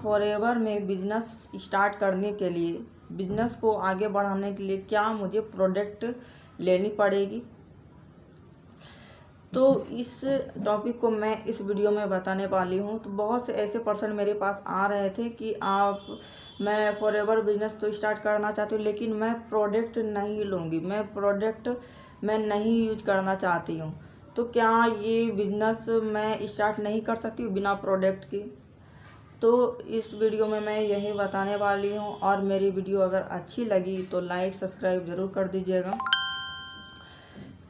Forever में business start करने के लिए, बिजनेस को आगे बढ़ाने के लिए क्या मुझे प्रोडक्ट लेनी पड़ेगी। तो इस टॉपिक को मैं इस वीडियो में बताने वाली हूँ। तो बहुत से ऐसे पर्सन मेरे पास आ रहे थे कि मैं फॉरएवर बिजनेस तो स्टार्ट करना चाहती हूँ, लेकिन मैं प्रोडक्ट नहीं लूँगी, मैं प्रोडक्ट मैं नहीं यूज करना चाहती हूँ। तो क्या ये बिज़नेस मैं स्टार्ट नहीं कर सकती हूँ बिना प्रोडक्ट के। तो इस वीडियो में मैं यही बताने वाली हूँ। और मेरी वीडियो अगर अच्छी लगी तो लाइक सब्सक्राइब ज़रूर कर दीजिएगा।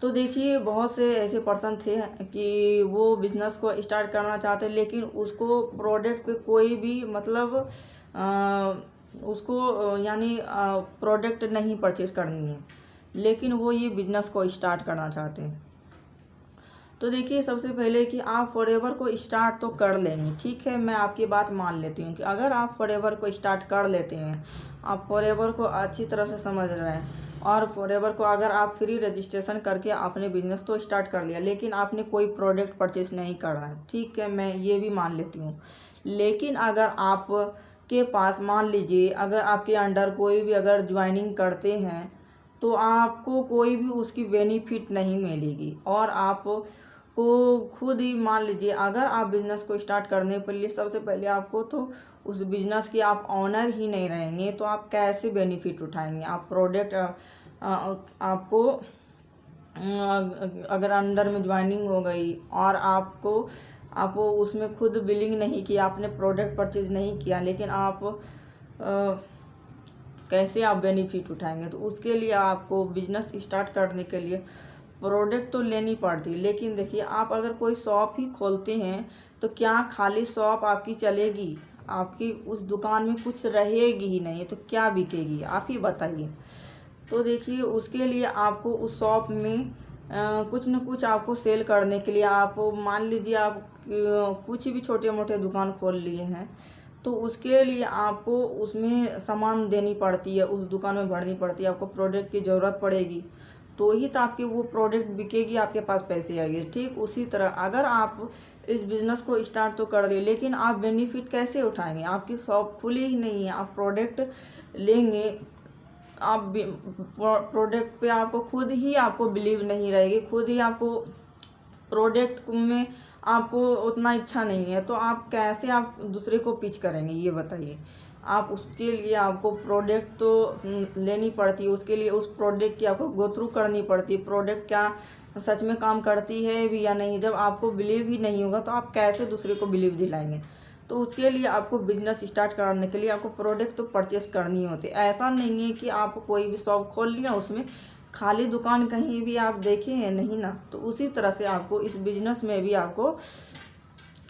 तो देखिए, बहुत से ऐसे पर्सन थे कि वो बिज़नेस को स्टार्ट करना चाहते, लेकिन उसको प्रोडक्ट पे कोई भी मतलब उसको यानी प्रोडक्ट नहीं परचेज करनी है, लेकिन वो ये बिज़नेस को स्टार्ट करना चाहते हैं। तो देखिए, सबसे पहले कि आप फॉरएवर को स्टार्ट तो कर लेंगे, ठीक है, मैं आपकी बात मान लेती हूँ कि अगर आप फॉरएवर को स्टार्ट कर लेते हैं, आप फॉरएवर को अच्छी तरह से समझ रहे हैं और फॉरएवर को अगर आप फ्री रजिस्ट्रेशन करके आपने बिजनेस तो स्टार्ट कर लिया, लेकिन आपने कोई प्रोडक्ट परचेज नहीं करना है, ठीक है, मैं ये भी मान लेती हूँ। लेकिन अगर आप के पास मान लीजिए अगर आपके अंडर कोई भी अगर ज्वाइनिंग करते हैं तो आपको कोई भी उसकी बेनिफिट नहीं मिलेगी। और आप को खुद ही मान लीजिए अगर आप बिज़नेस को स्टार्ट करने के लिए सबसे पहले आपको तो उस बिज़नेस के आप ऑनर ही नहीं रहेंगे, तो आप कैसे बेनिफिट उठाएंगे। आप प्रोडक्ट आपको अगर अंडर में ज्वाइनिंग हो गई और आप उसमें खुद बिलिंग नहीं किया, आपने प्रोडक्ट परचेज नहीं किया, लेकिन आप कैसे आप बेनिफिट उठाएंगे। तो उसके लिए आपको बिजनेस स्टार्ट करने के लिए प्रोडक्ट तो लेनी पड़ती है। लेकिन देखिए, आप अगर कोई शॉप ही खोलते हैं तो क्या खाली शॉप आपकी चलेगी, आपकी उस दुकान में कुछ रहेगी ही नहीं, तो क्या बिकेगी, आप ही बताइए। तो देखिए, उसके लिए आपको उस शॉप में कुछ न कुछ आपको सेल करने के लिए, आप मान लीजिए आप कुछ भी छोटे मोटे दुकान खोल लिए हैं, तो उसके लिए आपको उसमें सामान देनी पड़ती है, उस दुकान में भरनी पड़ती है, आपको प्रोडक्ट की ज़रूरत पड़ेगी, तो ही तो आपकी वो प्रोडक्ट बिकेगी, आपके पास पैसे आएंगे। ठीक उसी तरह अगर आप इस बिज़नेस को स्टार्ट तो कर रहे, लेकिन आप बेनिफिट कैसे उठाएंगे, आपकी शॉप खुली ही नहीं है, आप प्रोडक्ट लेंगे, आप प्रोडक्ट पे आपको खुद ही आपको बिलीव नहीं रहेगी, खुद ही आपको प्रोडक्ट में आपको उतना इच्छा नहीं है, तो आप कैसे आप दूसरे को पिच करेंगे, ये बताइए। आप उसके लिए आपको प्रोडक्ट तो लेनी पड़ती है, उसके लिए उस प्रोडक्ट की आपको गो थ्रू करनी पड़ती है, प्रोडक्ट क्या सच में काम करती है भी या नहीं। जब आपको बिलीव ही नहीं होगा तो आप कैसे दूसरे को बिलीव दिलाएंगे। तो उसके लिए आपको बिजनेस स्टार्ट करने के लिए आपको प्रोडक्ट तो परचेस करनी होती है। ऐसा नहीं है कि आप कोई भी शॉप खोल लिया, उसमें खाली दुकान कहीं भी आप देखें हैं, नहीं ना। तो उसी तरह से आपको इस बिजनेस में भी आपको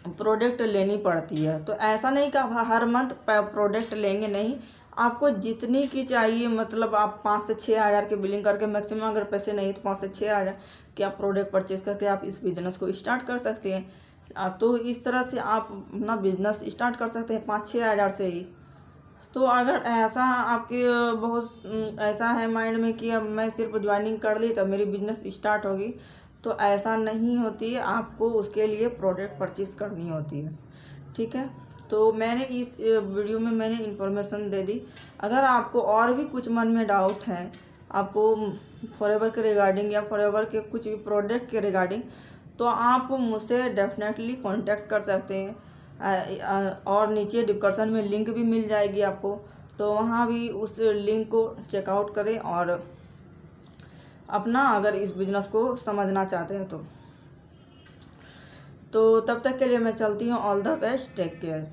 प्रोडक्ट लेनी पड़ती है। तो ऐसा नहीं कि आप हर मंथ प्रोडक्ट लेंगे, नहीं, आपको जितनी की चाहिए, मतलब आप 5 से 6 हज़ार के बिलिंग करके, मैक्सिमम अगर पैसे नहीं तो 5 से 6 हज़ार के आप प्रोडक्ट परचेज करके आप इस बिज़नेस को स्टार्ट कर सकते हैं। तो इस तरह से आप अपना बिज़नेस स्टार्ट कर सकते हैं 5-6 हज़ार से ही। तो अगर ऐसा आपके बहुत ऐसा है माइंड में कि अब मैं सिर्फ ज्वाइनिंग कर ली तो मेरी बिज़नेस स्टार्ट होगी, तो ऐसा नहीं होती है, आपको उसके लिए प्रोडक्ट परचेज करनी होती है, ठीक है। तो मैंने इस वीडियो में मैंने इन्फॉर्मेशन दे दी। अगर आपको और भी कुछ मन में डाउट है, आपको फॉरएवर के रिगार्डिंग या फॉरएवर के कुछ भी प्रोडक्ट के रिगार्डिंग, तो आप मुझसे डेफिनेटली कांटेक्ट कर सकते हैं। और नीचे डिस्क्रिप्शन में लिंक भी मिल जाएगी आपको, तो वहाँ भी उस लिंक को चेकआउट करें और अपना अगर इस बिज़नेस को समझना चाहते हैं तो तब तक के लिए मैं चलती हूँ। All the best, take care.